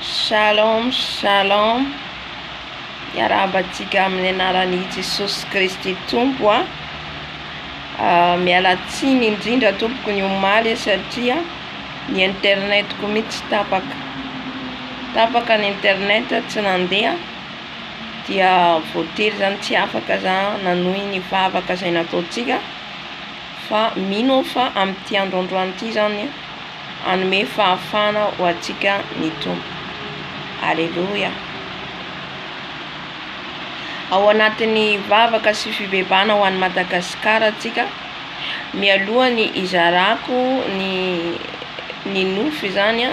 Shalom, shalom. Miarabantsika amin'ny anaran'i Jesosy Kristy Tompo miala tsiny indrindra tompoko ny omaly satria ny internetiko mihitsy tapaka ny internet tsy nandeha dia voatery zany tsy afaka za nanohy ny vavaka zay nataontsika fa mino fa amin'ity androandroany ity zany anome fahafana ho antsika ny tompo. Alleluia. Ao anatin'ny vavaka sy fibebana ho an'ny Madagasikara antsika mialohany izarako ny Nofy zany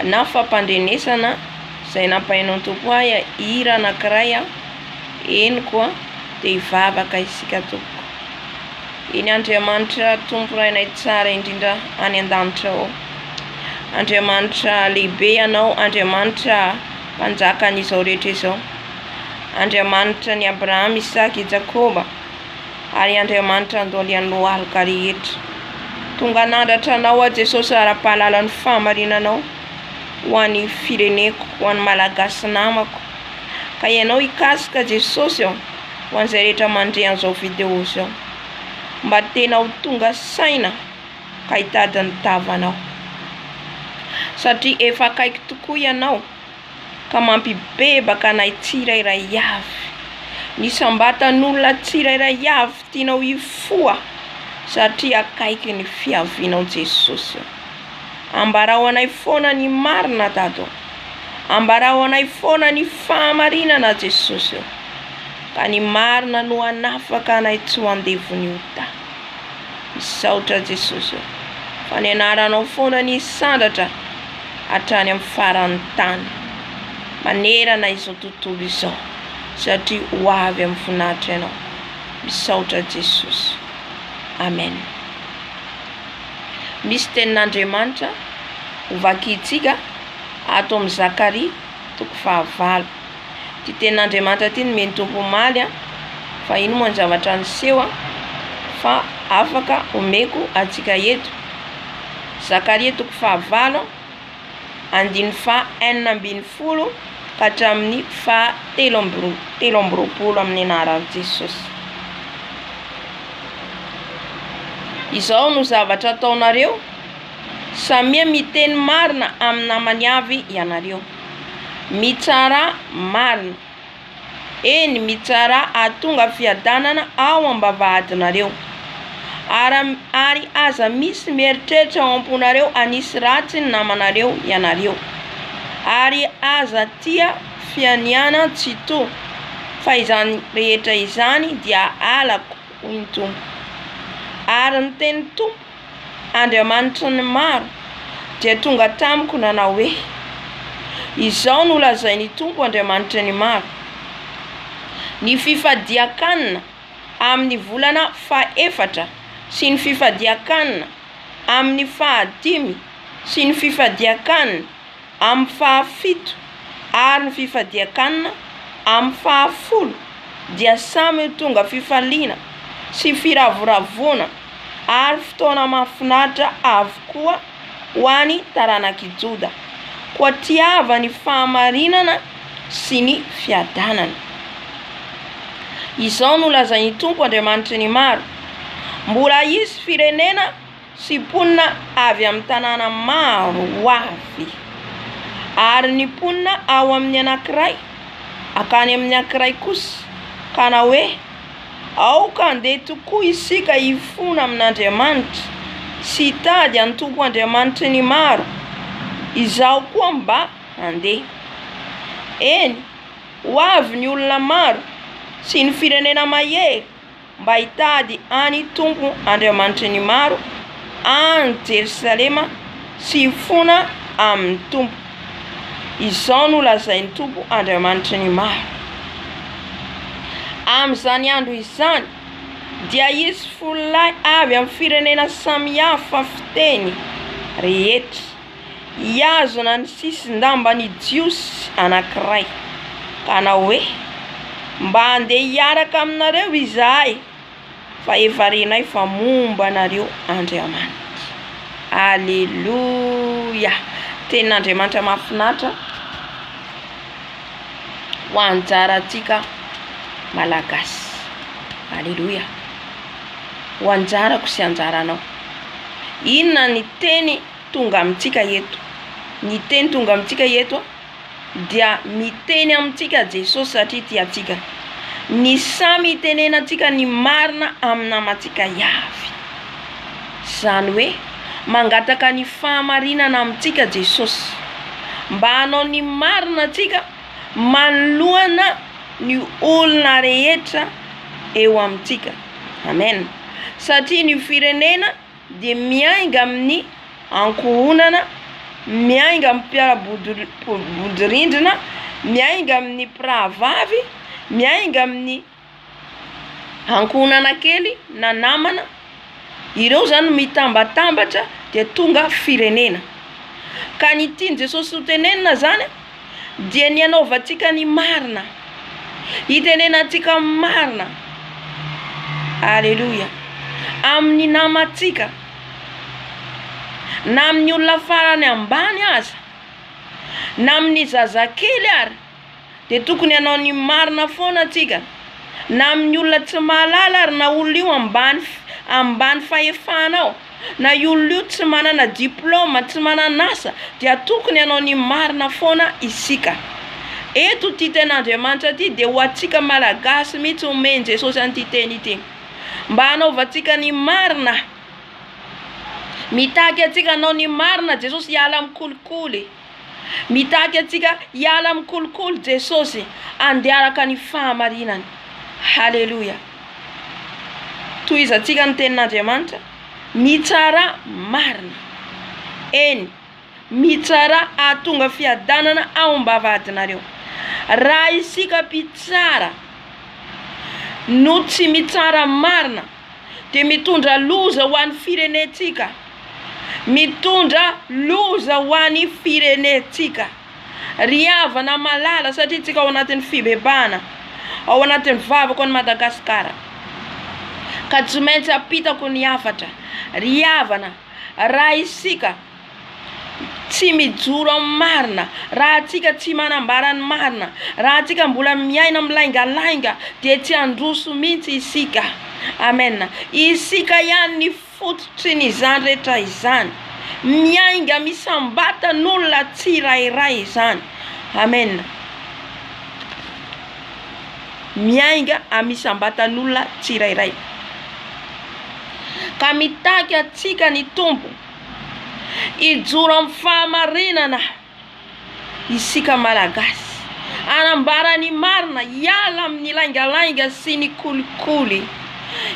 na fampandrenesana zay nampahainao tompo ahy Hira anankiray Henoko dia hivavaka isika tompoko. Iny Andriamanitra tompo rainay tsara indrindra any an-danitra ao. Andriamanitra lehibe ianao, Andriamanitra mpanjaka an'izao rehetra izao, Andriamanitra ny Abraham, Isaka, Jakoba, ary Andriamanitra andolianao aloka rehetra. Tonga nandratra anao a Jesosy ara-pahalalany fahamarinanao ho an'ny fireneko, ho an'ny malagasy namako. Ka ianao hikasika Jesosy ho an'izay rehetra mandre an'izao vidéo zao, mba tena ho tonga saina ka hitady ny tavanao. Satria efa akaiky tokoa ianao ka mampibebaka anay tsirairay avy. Ny sambatan'olona tsirairay avy tianao hifoha satria akaiky ny fiavianao Jesosy. Ambarao anay foana ny marina Dado. Ambarao anay foana ny fahamarinana Jesosy. Ka ny marina no hanafaka anay tsy ho andevony ota. Misaotra Jesosy. Fa ny anaranao foana ny sandratra hatrany amin'ny faran'ny tany. Manerana izao tontolo izao satria ho avy amin'ny voninahitra ianao. Misaotra Jesosy. Amen. Misy tenin'Andriamanitra hovakitsika ato amin'ny Zakaria 9:9. Ty tenin'Andriamanitra ty nomeny tompo omaly fa ino moa ny zavatra niseho fa afaka omeko atsika eto. Zakaria 9:9 andiny fa 9:12 ka hatramin'ny fa 13:20 amin'ny anaran'i Jesosy. Izao no zavatra ataonareo, samia miteny marina amin'ny namany avy ianareo. Mitsara marina. Eny mitsara ahatonga fiadanana ao am-bavahadinareo. Ary aza misy mieritreritra ao am-ponareo anisy ratsy ny namanareo ianareo. Ary aza tia fianiana tsy to, fa izany rehetra izany dia alako hoy ny Tompo. Ary ny teny Tompo, Andriamanitra ny maro, dia tonga tamiko nanao hoe, izao no lazain'ny Tompo Andriamanitra ny maro. Ny fifadiakanina amin'ny volana faha-4 sy ny fifadiakanina amin'ny faha-5 sy ny fifadiakanina amin'ny faha-7 ary ny fifadiakanina amin'ny faha-10 dia samy tonga fifaliana sy firavoravona ary fotoana mahafinaritra avokoa ho an'ny taranak'i Joda, koa tiavany fahamarinana sy ny fiadanana. Izao no lazain'ny Tompo Andriamanitra ny maro. Mbola hisy firenena sy ponina avy amin'ny tanàna maro avy. Ary ny ponina ao amin'ny anankiray, akany amin'ny anankiray kosa, ka na hoe aoka andeha tokoa isika hifona amin'Andriamanitra sy hitady an'ny Tompo Andriamanitra ny maro. Izao koa mba andeha. Eny, ho avy ny olona maro sy ny firenena mahery mba hitady any Tompo Andriamanitra ny maro any Jerusalema sy hifona amin'ny Tompo. Izao no lazain'ny Tompo Andriamanitra ny maro. Amin'izany andro izany dia hisy fololahy avy amin'ny firenena samihafa fiteny rehetra hiazona ny sisin-damba ny jiosy anankiray, ka na hoe mba andeha hiaraka aminareo izahay fa efa renay fa momba anareo Andriamanitra. Alleluia. tenin'Andriamanitra mahafinaritra ho anjarantsika malagasy. Alleluia. Ho anjarako sy anjaranao. Inona ny teny tonga amintsika eto? Ny teny tonga amintsika eto dia miteny amintsika Jesosy satria tiantsika. Ny samy tenenantsika ny marina amin'ny namantsika Yahve. Zany hoe mangataka ny fahamarinana amintsika Jesosy mba hanao ny marina antsika manoloana ny olona rehetra eo amintsika. Amen. Satria ny firenena dia miainga amin'ny ankohonana, miainga amin'ny mpiara-bodirindrina, miainga amin'ny prahavavy, miainga amin'ny ankohonana kely na namana. Ireo zany mitambatambatra dia tonga firenena. Ka ny tiany Jesosy ho tenenina zany dia ny anaovantsika ny marina, hitenenantsika marina. Alleluia. Amin'ny namantsika na amin'ny olona farany ambany aza na amin'ny zazakely ary dia tokony hanao ny marina foana antsika. Na amin'ny olona tsy mahalala ary na olona io ambany fahefanao, na olona io tsy manana diplôma, tsy manana asa, dia tokony hanao ny marina foana isika. Eto ty ten'Andriamanitra ty dia ho antsika malagasy mihitsy omeny Jesosy an'ity teny ity, mba hanaovantsika ny marina. Mitaky antsika hanao ny marina Jesosy hiala amin'ny kolikoly. Mitaky antsika hiala amin'ny kolikoly Jesosy andeharaka ny fahamarinany. Halleluia. Tohizantsika ny tenin'Andriamanitra, mitsara marina. Eny, mitsara ahatonga fiadanana ao am-bavahadinareo. Raha isika mpitsara no tsy mitsara marina dia mitondra loza ho an'ny firenetsika. Mitondra loza ho an'ny firenetsika. Rihavana malala satria tsika ao anatin'ny fibebana, ao anatin'ny vavako any Madagasikara. Ka tsy maintsy apitako ny hafatra. Rihavana raha isika tsy mijoro amin'ny marina, raha tsika tsy manambara ny marina, raha tsika mbola miaina milaingalainga dia tsy handroso mihitsy isika. Amen. Isika ihany ny fototry ny izany rehetra izany. Miainga misambata n'olona tsirairay izany. Amen. Miainga amisambata n'olona tsirairay. Ka mitaky atsika ny tompo hijoro amin'ny fahamarinana isika malagasy, anambara ny marina, hiala amin'ny laingalainga sy ny kolikoly,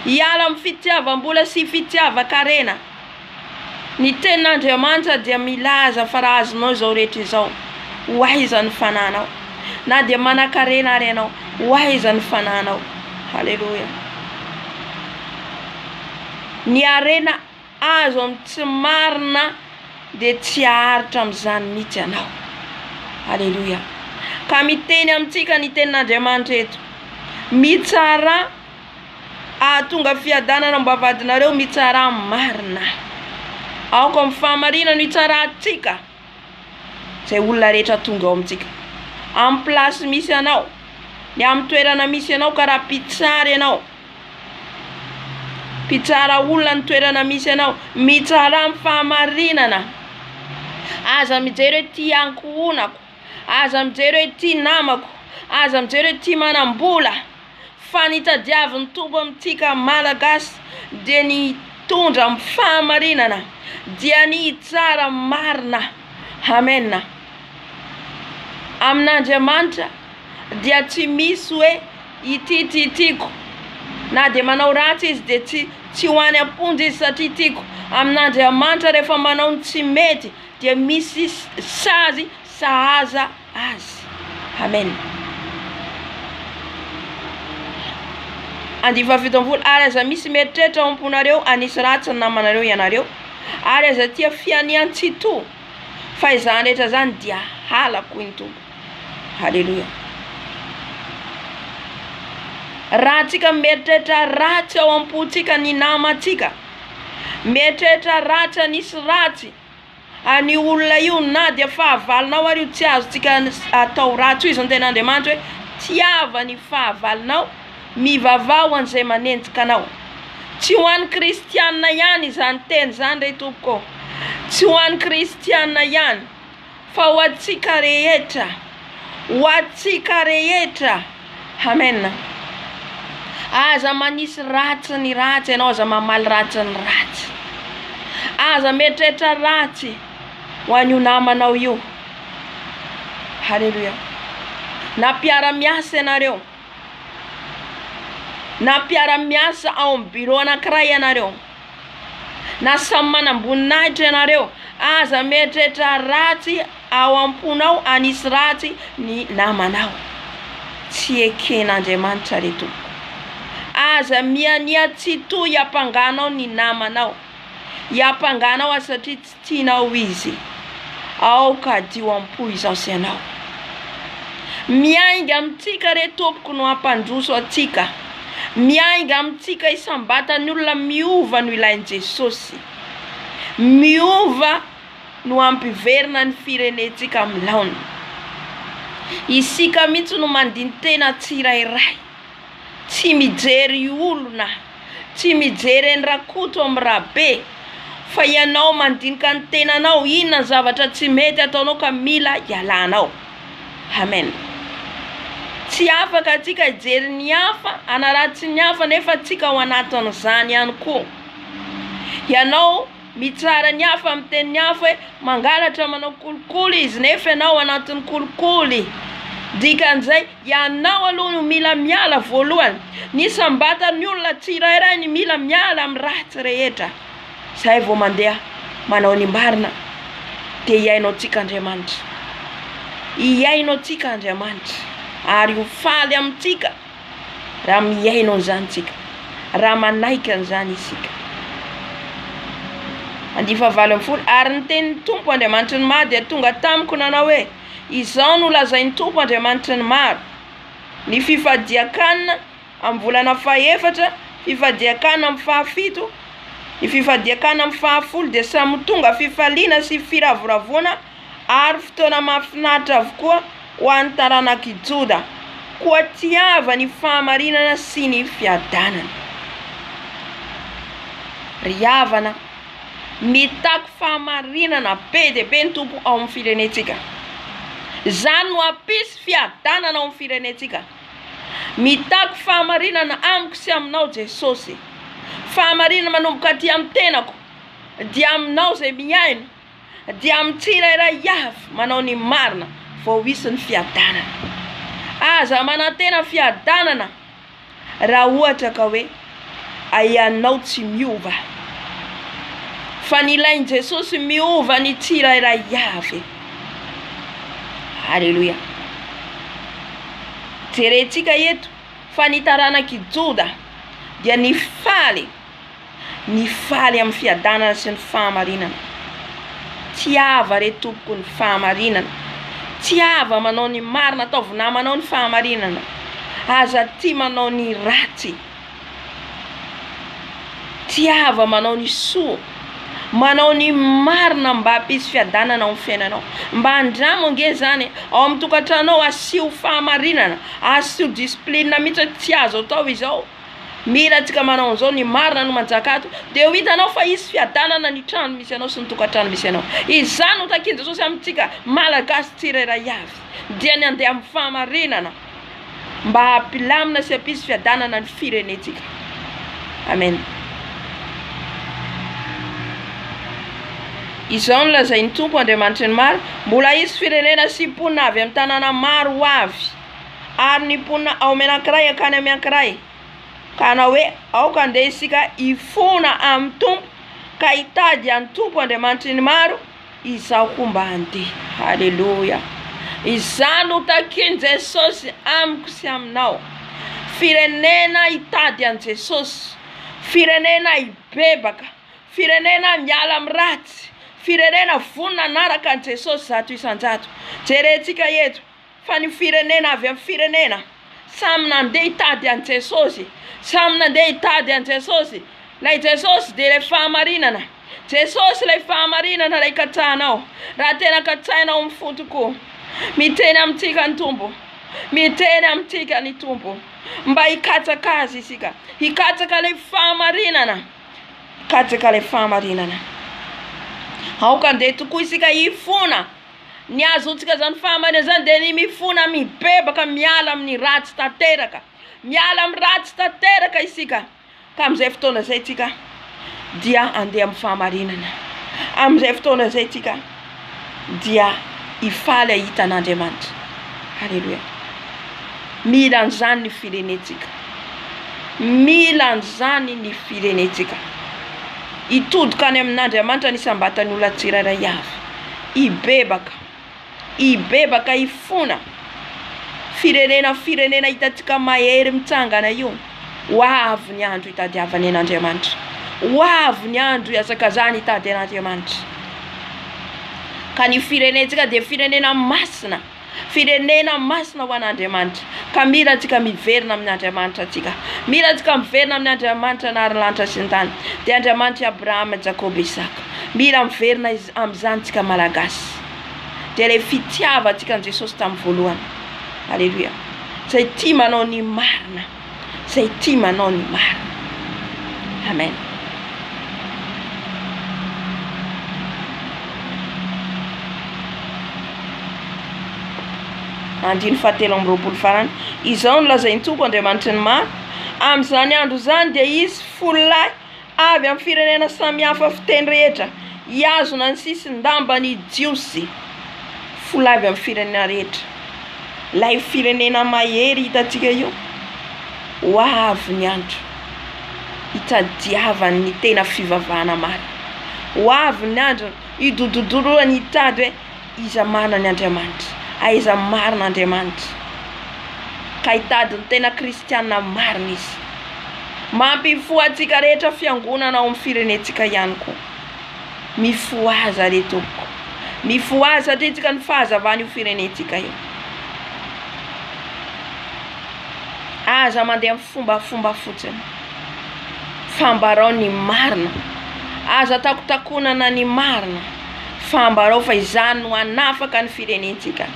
hiala amin'ny fitiavam-bola sy fitiavan-karena. Ny tenin'Andriamanitra dia milaza fa raha azonao izao rehetra izao, ho aiza ny fananao. Na dia manan-karena ary ianao, ho aiza ny fananao. Halleluia. Ny arena azo amin'ny tsy marina dia tsy haharitra amin'izany mihitsy ianao. Halleluia. Ka miteny amintsika ny tenin'Andriamanitra eto, mitsara ahatonga fiadanana am-bavahadinareo, mitsara marina. Aoko amin'ny fahamarinana hitsara atsika izay olona rehetra tonga ao amintsika. Amin'ny plasy misy ianao, ny amin'ny toerana misy ianao, ka raha mpitsara ianao, mpitsara olona ny toerana misy ianao, mitsara amin'ny fahamarinana. Aza mijery hoe ty ankohonako, aza mijery hoe ty namako, aza mijery hoe ty manam-bola. Fa ny tadiavin'ny Tompo amintsika malagasy dia ny tondra amin'ny fahamarinana, dia ny tsara marina. Amen. Amin'Andriamanitra dia tsy misy hoe ity tiako, na dia manao ratsy izy dia tsy ho any amponja izy satria tiako. Amin'Andriamanitra rehefa manao ny tsy mety dia misy sazy sahaza azy. Amen. Andifa 17 ary aza misy mieritreritra ao am-ponareo anisy ratsy ny namanareo ianareo, ary aza tia fianian-tsito, fa izany rehetra zany dia halako ny Tompo. Halleluia. Raha tsika mieritreritra ratsy ao am-pontsika ny namantsika, mieritreritra ratsy anisy ratsy, Any olona io na dia fahavalinao ary io tsy azontsika atao ratsy io izany ten'Andriamanitra hoe tiava ny fahavalinao mivavao an'izay manenjika anao. Tsy ho an'ny kristianina ihany izany teny izany ray tompoko, tsy ho an'ny kristianina ihany fa ho antsika rehetra, ho antsika rehetra. Amen. Aza manisy ratsy ny ratsy ianao, aza mamaly ratsy ny ratsy, aza mieritreritra ratsy ho an'io namanao io. Halleluja. Na mpiara-miasa ianareo, na mpiara-miasa ao amin'ny bureau anankiray ianareo, na samy manamboninahitra ianareo, aza mieritreritra ratsy ao am-ponao, anisy ratsy ny namanao. Tsy eken'Andriamanitra ry tompoko. Aza miania tsy toy hampanganao ny namanao, hampanganao azy satria tsy tianao izy. Aoka dio am-po izao sy ianao. Miainga amintsika ry tompoko no hampandroso atsika. Miainga amintsika isam-batan'ny olona miova no ilain'i Jesosy. Miova no hampiverina ny firenentsika amin'ny laona. Isika mihitsy no mandiny tena tsirairay. Tsy mijery olona, tsy mijery ny rakoto amin'ny rabe, fa ianao mandinika ny tenanao, inona ny zavatra tsy mety ataonao ka mila ialanao. Amen. Tsy afaka atsika hijery ny hafa, anaratsy ny hafa nefa atsika ao anatin'izany ihany koa. Ianao mitsara ny hafa amin'ny tenin'ny hafa hoe mangalatra manao kolikoly izy nefa ianao anatin'ny kolikoly. Dikan'izay ianao aloha no mila miala voalohany. Ny sambatan'ny olona tsirairay ny mila miala amin'ny ratsy rehetra. Zay vao mandeha manao ny marina dia hiainao tsika Andriamanitra. Hiainao tsika Andriamanitra ary ho faly amintsika raha miainao an'izany tsika, raha manaiky an'izany isika. Andifa 20. Ary ny tenin'ny Tompo Andriamanitra ny maro dia tonga tamiko nanao hoe izao no lazain'ny Tompo Andriamanitra ny maro. Ny fifadiakanina amin'ny volana faha-efatra, fifadiakanina amin'ny faha-fito, ny fifadiakanina amin'ny faha-10 dia samy tonga fifaliana sy firavoravona ary fotoana mahafinaritra avokoa ho an'ny taranaka Joda, koa tiava ny fahamarinana sy ny fiadanana. Ry havana, mitaky fahamarinana be dia be ny Tompo ao amin'ny firenentsika. Zany no hampisy fiadanana ao amin'ny firenentsika. Mitaky fahamarinana amiko sy aminao Jesosy. Fahamarinana manomboka aty amin'ny tenako, dia aminao izay miaino, dia amin'ny tsirairay avy manao ny marina vao hisy ny fiadanana. Aza manantena fiadanana raha ohatra ka hoe ianao tsy miova, fa ny ilain'i Jesosy miova ny tsirairay avy. Halleluja. Jerentsika eto fa ny taranaki Joda dia nifaly amin'ny fiadanana sy ny fahamarinana. Tiava re tompoko ny fahamarinana. Tiava manao ny marina, ataovina manao ny fahamarinana. Aza tia manao ny ratsy. Tiava manao ny soa, manao ny marina mba hampisy fiadanana ao amin'ny fiainanao. Mba handramo ange zany ao amin'ny tokantranao asio fahamarinana, asio discipline mihitsy tsy azo atao izao. Mila antsika manao an'izao ny marina no manjaka ato, dia ho hitanao fa hisy fiadanana ny trano misy anao sy ny tokantrano misy anao. Izany no takian'i Jesosy amintsika malagasy tsirairay avy, dia ny andeha amin'ny fahamarinana mba hampilamina sy hampisy fiadanana ny firenentsika. Amen. Izao no lazain'ny Tompo Andriamanitra ny maro, mbola hisy firenena sy mponina avy amin'ny tanàna maro avy, ary ny mponina ao amin'ny anankiray akany amin'ny anankiray. Ka na hoe aoka andeha isika ifona amin'ny Tompo ka hitady an'ny Tompo Andriamanitra ny maro, izaho koa mba handeha. Halleluja. Izany ho takian'i Jesosy amiko sy aminao. Firenena hitady an'i Jesosy, firenena hibebaka, firenena miala amin'ny ratsy, firenena vonina anaraka an'i Jesosy zato isan-jato. Jerentsika eto fa ny firenena avy amin'ny firenena samy nandeha hitady an'i Jesosy, samy nandeha hitady an'i Jesosy. Lay Jesosy dia ilay fahamarinana, Jesosy ilay fahamarinana ilay katsahanao. Raha tena katsahinao mifotoko, miteny amintsika ny Tompo, miteny amintsika ny Tompo, mba hikatsaka azy isika, hikatsaka ilay fahamarinana, hikatsaka ilay fahamarinana. Aoka andeha tokoa isika hifona ny azontsika zany fahamarinana zany dia ny mifona mibebaka miala amin'ny ratsy tanteraka, miala amin'ny ratsy tanteraka isika. Ka amin'izay fotoana izay tsika dia andeha amin'ny fahamarinana. Amin'izay fotoana izay tsika dia hifaly hahita an'Andriamanitra. Haleluya. Mila an'izany ny firenetsika, mila an'izany ny firenetsika. Hitodika any amin'Andriamanitra ny sambatany olona tsirairay avy, hibebaka, hibebaka, hifona. Firenena hitatsika mahery mitsangana io, ho avy ny andro hitadiavany an'Andriamanitra, ho avy ny andro hiazakazany hitady an'Andriamanitra. Ka ny firenetsika dia firenena masina, firenena masina ho an'Andriamanitra. Ka mila antsika miverina amin'Andriamanitra antsika, mila antsika miverina amin'Andriamanitra naharan'lanitra sy ny tany, dia Andriamanitra Abrahama, Jakoba, Isaka. Mila miverina amin'izany tsika malagasy, dia ilay fitiavantsika an' Jesosy tamin'ny voalohany. Haleluya. Zay tia manao ny marina, zay tia manao ny marina. Amen. Andiny fahatelo amby roapolo farany. Izao no lazain'ny Tompo Andriamanitra ny maro amin'izany andro zany dia izy folo-lahy avy amin'ny firenena samihafa fiteny rehetra hiazona ny sisin-damba ny jiosy. Folo avy amin'ny firenena rehetra. Lay firenena mahery hitatsika io, ho avy ny andro hitadiavany ny tena fivavahana marina, ho avy ny andro hidododoroany hitady hoe iza marina ny Andriamanitra, aiza marina Andriamanitra. Ka hitady ny tena kristianina marina izy. Mampifoha antsika rehetra fiangonana ao amin'ny firenetsika ihany koa. Mifoaza re Tompo, mifoaza satria tsika ny fahazavany io firenetsika io. Aza mandeha amin'ny fombafomba fotsiny, fambarao ny marina, aza takotakonana ny marina, fambarao fa izany no hanafaka ny firenetsika.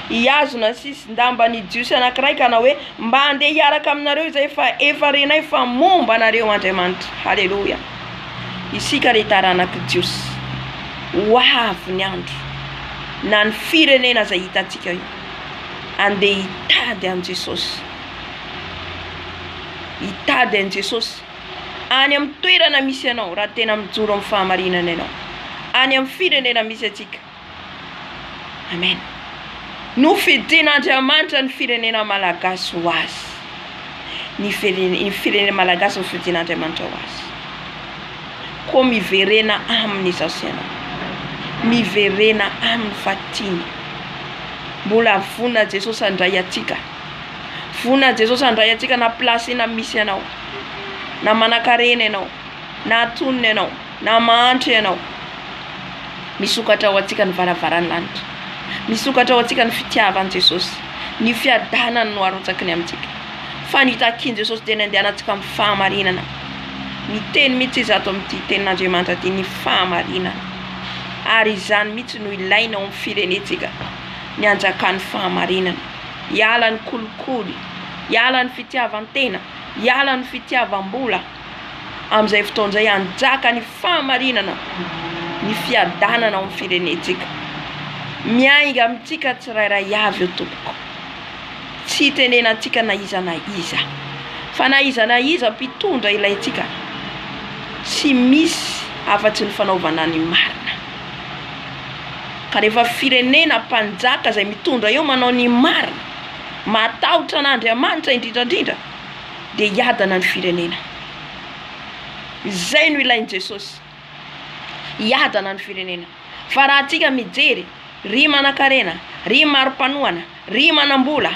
Hiazona sisin-damba ny jiosy anankiray ka na hoe mba andeha hiaraka aminareo izay efa renay fa momba anareo Andriamanitra. Haleluya. Isika rehetra taranaka jiosy, ho avy ny andro na ny firenena izay hitatsika io andeha hitady an' Jesosy, hitady an' Jesosy any amin'ny toerana misy ianao, raha tena mijoro amin'ny fahamarinana ianao, any amin'ny firenena misy atsika. Amen. Nofidian'Andriamanitra ny firenena malagasy ho azy, ny firenena malagasy nofidian'Andriamanitra ho azy. Koa miverena aminy izao sy ianao, miverena aminy fatiny. Mbola vonina Jesosy andray atsika, vonina Jesosy andray atsika na plasy na misy ianao, na manan-karena ianao, na atonina ianao, na mahantra ianao. Misokatra ho atsika ny varavaran'ny lanitra, misokatra ho atsika ny fitiavan'i Jesosy, ny fiadanany no arotsakany amintsika. Fa ny takian' Jesosy dia nandehanantsika amin'ny fahamarinana. Miteny mihitsy izy ato amin'ity tenin'Andriamanitra ty, ny fahamarinana. Ary izany mihitsy no ilaina ao amin'ny firenetsika, ny anjakan'ny fahamarinana. Hiala ny kolikoly, hiala ny fitiavan-tena, hiala ny fitiavam-bola. Amin'izay fotoan'izay anjaka ny fahamarinana, ny fiadanana ao amin'ny firenetsika. Miainga amintsika tsirairay avy eo Tompoko. Tsy tenenantsika na iza na iza, fa na iza na iza mpitondra ilayntsika. Tsy misy afa-tsy ny fanaovana ny marina. Ka rehefa firenena mpanjaka izay mitondra eo manao ny marina, matahotra an'Andriamanitra indrindrandrindra, dia hiadana ny firenena. Izay no ilain'i Jesosy, hiadana ny firenena. Fa raha antsika mijery ry manan-karena, ry maro-panohana, ry manam-bola,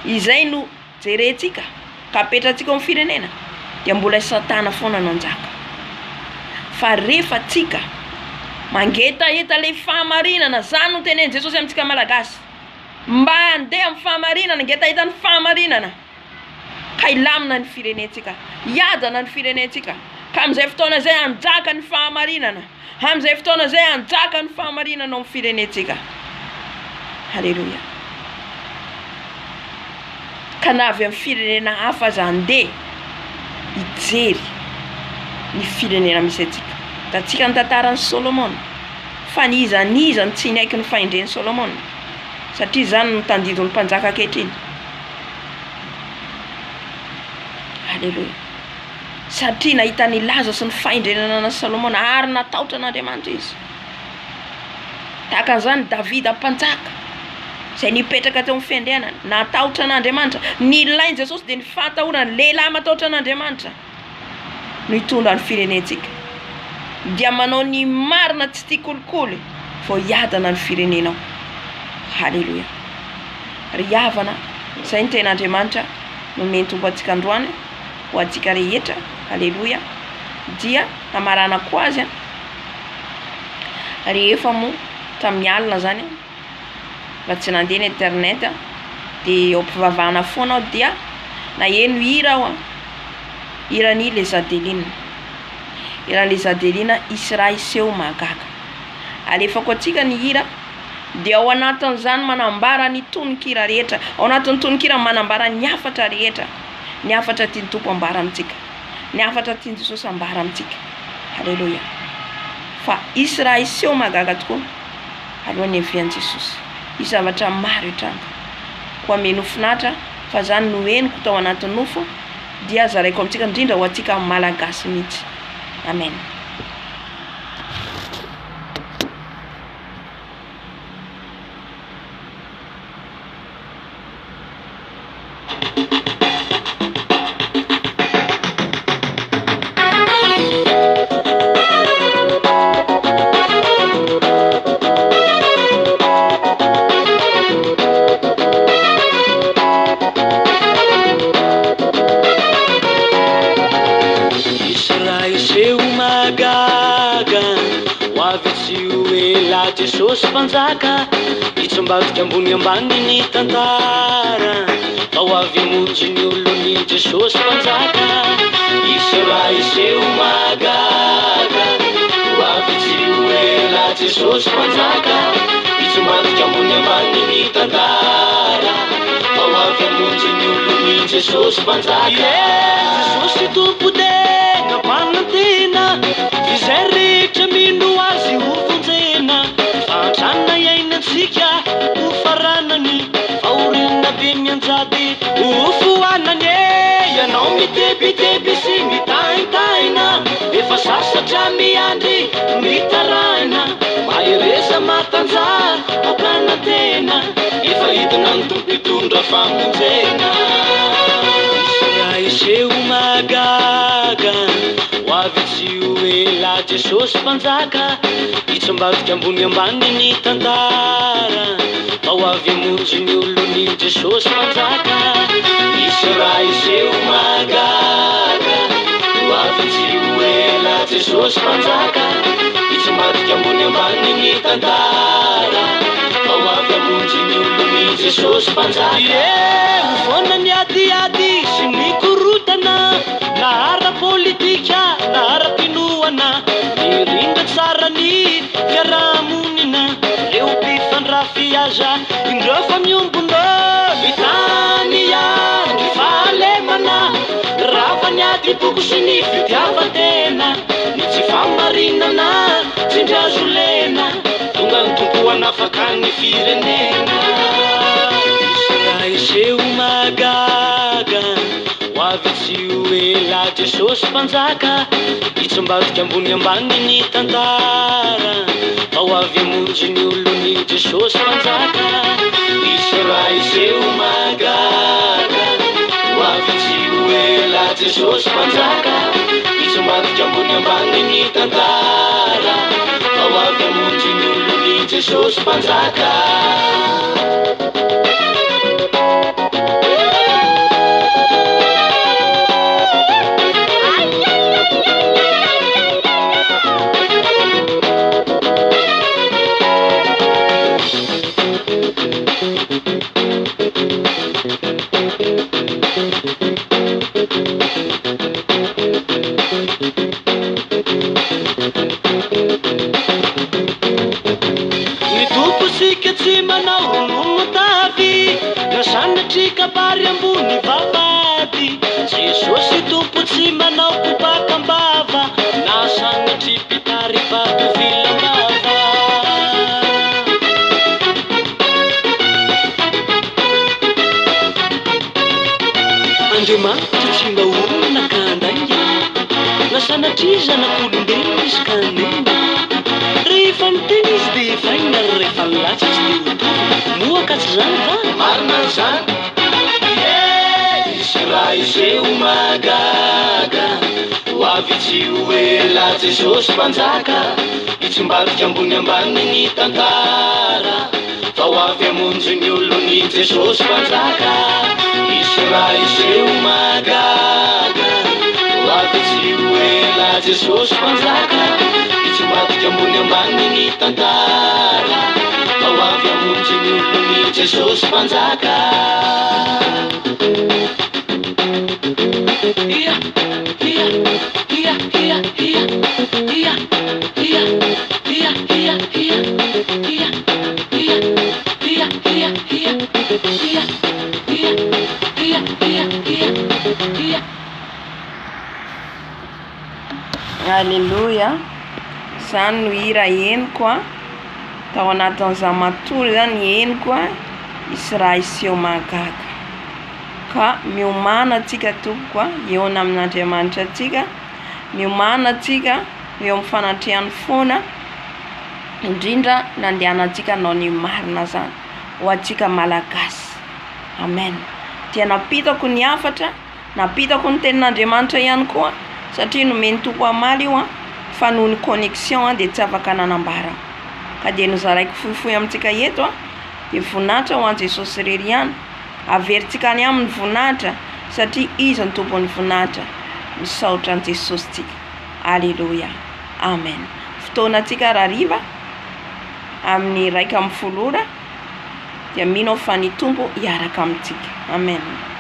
izay no jerentsika ka apetratsika amin'ny firenena, dia mbola Satana foana no anjaka. Fa rehefa tsika mangetaeta ilay fahamarinana, zany no tenen'i Jesosy amintsika malagasy, mba andeha amin'ny fahamarinana, ngetaeta ny fahamarinana, ka ilamina ny firenetsika, hiadana ny firenetsika, ka amin'izay fotoana zay anjaka ny fahamarinana, amin'izay fotoana zay anjaka ny fahamarinana amin'ny firenetsika. Halleloia. Ka na avy amin'ny firenena hafa aza andeha hijery ny firenena misy atsika. Tatsika ny tantaran'ny Solomona, fa nizanizany tsy naiky ny faindren'ny Solomona, satria zany no tandidon'ny mpanjaka ankehitriny. Halleloia. Satria nahita ny laza sy ny faindrenana na Solomona ary natahotra an'Andriamanitra izy. Tahaka an'izany Davida mpanjaka zay nipetraka teo amin'ny fiandrianana, natahotra an'Andriamanitra, nilainy Jesosy dia nifatahorana lehilahy matahotra an'Andriamanitra no hitondra ny firenetsika. Dia manao ny marina tsy tia kolikoly vao hiadana ny firenenao. Halleloia. Ry havana, izay ny ten'Andriamanitra no mentompo antsika androany ho antsika rehetra. Halleloia. Dia amarana ko azy rehefa moa tamin'ny alina zany mba tsy nandeha ny internet dia eo ampivavahana foana aho dia naheno hira aho hiran'ny les Adelina. Hiran'les Adelina Hiseho mahagaga. Alefako atsika ny hira dia ao anatin'izany manambara ny tononkira rehetra, ao anatin'ny tononkira manambara ny hafatra rehetra, ny hafatra tiany Tompo ambara amintsika, ny hafatra tiany Jesosy ambara amintsika. Halleloia. Fa Hiseho mahagaga tokoa alohan'ny hevian'i Jesosy. Izy zavatra maro etranga koa meno finatra fa zany no henoko tao anatin'ny nofo dia zaraiko amintsika indrindra ho antsika malagasy mihitsy. Amen. Jesosy mpanjaka itsambadika ambony ambany ny tantara, ao avy hamonjy ny olony Jesosy mpanjaka. Hiseho mahagaga ho avy tsy ho ela Jesosy mpanjaka itsambadika ambony ambany ny tantara, ao avy hamonjy ny olony Jesosy mpanjaka. Jesosy tompo tena mpanantena, izay rehetra mino azy ho vonjena. Antrana iainantsika ho faranany, faorina be mianjady ho foanany. Ianao mitebiteby sy mitaitaina, efa sasatra miandry mitarahina, mahereza matanja ampanantena, efa hidina ny tompo hitondra famonjena. Hiseho mahagaga ho avy tsy ho ela Jesosy mpanjaka itsambadika ambony ambany ny tantara, ao avy hamonjy ny olony Jesosy mpanjaka. Hiseho mahagaga ho avy tsy ho ela Jesosy mpanjaka itsambadika ambony ambany ny tantara, ao avy hamonjy ny olony Jesosy mpanjaka. Mivona ny adiady sy ny korotana, na ara-politika na ara-pinoana, mirindra tsara ny fiarahamonina, reo mpifandrafiaza indreo fa miombona mitany andry fahalemana, rava ny adi-boko sy ny fitiavan-tena, ny tsy famarinana tsindry azo lena, tonga ny tompo hanafaka ny firenena. Hiseho mahagaga ho avy tsy ho ela Jesosy mpanjaka itsambadika ambony ambany ny tantara, ao avy hamonjy ny olony Jesosy mpanjaka. Hiseho mahagaga ho avy tsy ho ela Jesosy mpanjaka itsambadika ambony ambany ny tantara, ao avy hamonjy ny olony Jesosy mpanjaka. Ny tomposika tsy manao ronono tavy nasanatry kabary ambony vavady Jesosy tompo tsy manao kopakambava nasanatry pitary vato filambava Andriamanitra tsy mba olona kandainga nasanatry zanak'olombelona izy kanena rehefa miteny izy dia vaina rehefa milatsa tsy dia hotovy moaka tsy zany va marina zany Isy raha Hiseho magaga ho avy tsy hoela Jesosy mpanjaka hitsimbadoka ambony ambany ny tantara fa ho avy hamonjy ny olony Jesosy mpanjaka Isy raha Hiseho magaga ho avy tsy hoela Jesosy mpanjaka hitsimbadoka ambony ambany ny tantara fa ho avy hamonjy ny olony Jesosy mpanjaka Alléluia. Zany no hira henoko tao anatin'izay matory zany henoko isy raha Hiseho magaga ka miomana atsika tompoko eo amin'Andriamanitra atsika miomana atsika eo amin'ny fanatrehan'ny foana indrindra nandehanantsika nao ny marina zany ho atsika malagasy amen dia napitako ny hafatra napitako ny tenin'Andriamanitra ihany koa satria nomeny tompo amaly io fa noho ny connexion dia tsy afaka nanambara ka dia nozaraiko fohifohy amintsika eto dia voninahitra ho an'i Jesosy irery ihany averintsika ny amin'ny voninahitra satria izy ny tompon'ny voninahitra misaotra an'i Jesosy tsika alleluia amen fotoana tsika rariva amin'ny 1:10 dia mino fa ny tompo hiaraka amintsika amen